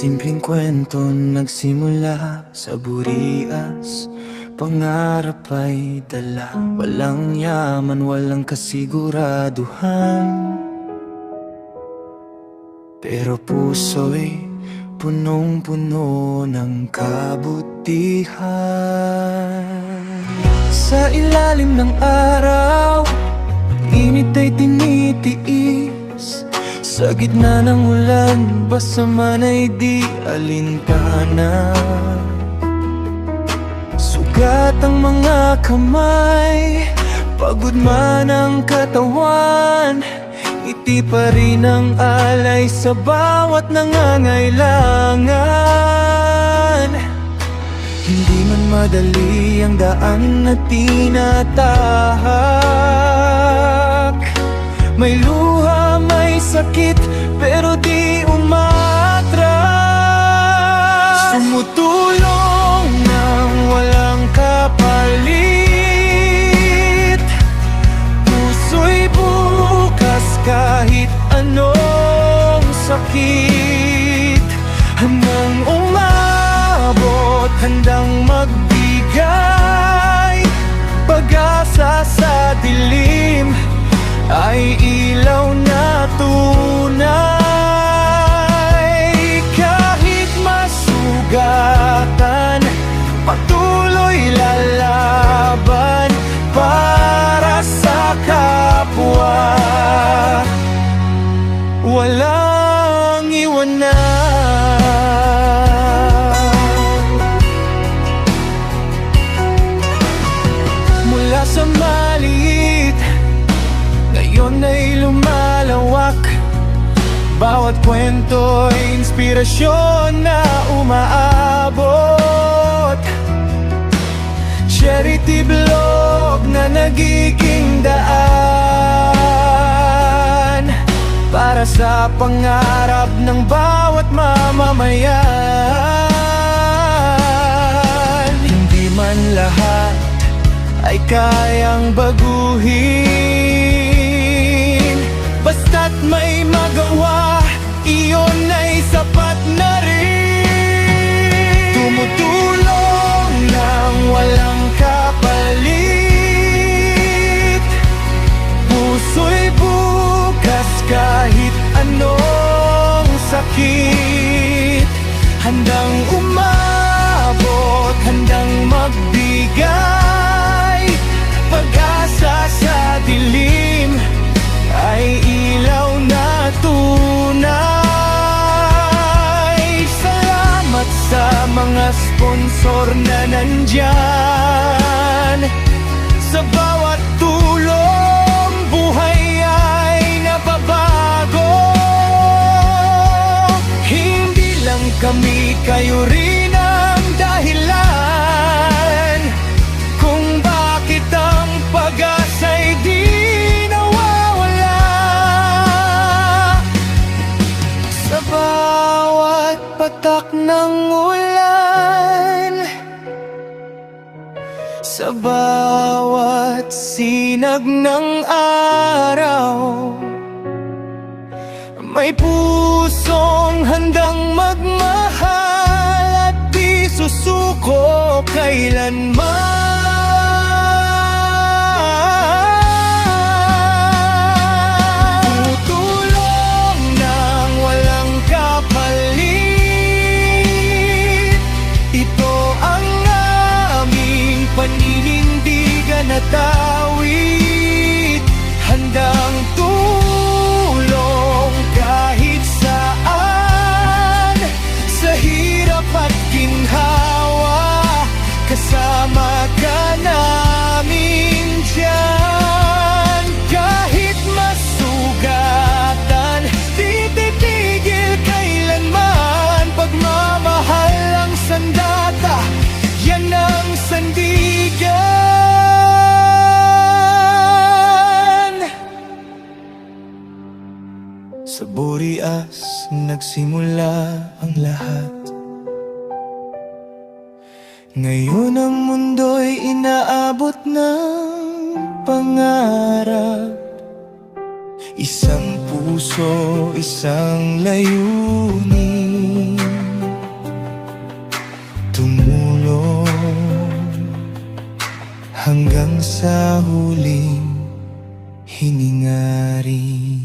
Simpleng kwento nagsimula sa burias. Pangarap ay dala, walang yaman, walang kasiguraduhan. Pero puso'y punong-puno ng kabutihan. Sa ilalim ng araw, init ay tinitiis. Sa gitna ng ulan, basta man ay di alintana. Sugat ang mga kamay, pagod man ang katawan, ngiti pa rin ang alay sa bawat nangangailangan. Hindi man madali ang daan na tinatahak. May luha, may sakit, pero di umatras. Tumutulong nang walang kapalit. Puso'y bukas kahit anong sakit. Handang umabot, handang magbigay. Pag-asa sa dilim ay ilaw na tunay. Kahit masugatan, patuloy lalaban para sa kapwa. Walang iwanan. Mula sa maliit, ngayon ay lumalawak. Bawat kwento'y inspirasyon na umaabot. Charity blog na nagiging daan para sa pangarap ng bawat mamamayan. Hindi man lahat ay kayang baguhin, basta't may magawa, iyon ay sapat na rin. Tumutulong nang walang kapalit. Puso'y bukas kahit anong sakit. Handang umabot, handang magbigay. Pag-asa sa dilim ay ilaw na tunay. Salamat sa mga sponsor na nandyan. Sa bawat tulong, buhay ay nababago. Hindi lang kami, kayo rin ang dahilan kung bakit ang pag-asa'y di nawawala. Sa bawat patak ng ulan, sa bawat sinag ng araw, may pusong handang magmahal at di susuko kailanman. Tutulong nang walang kapalit. Ito ang aming paninindigan at awit. Handang tulong kahit saan, sa hirap at ginhawa, kasama ka namin dyan. Kahit masugatan, di titigil kailanman. Pagmamahal ang sandata, yan ang sandigan. Sa burias nagsimula ang lahat. Ngayon ang mundo'y inaabot ng pangarap. Isang puso, isang layunin. huling hininga rin.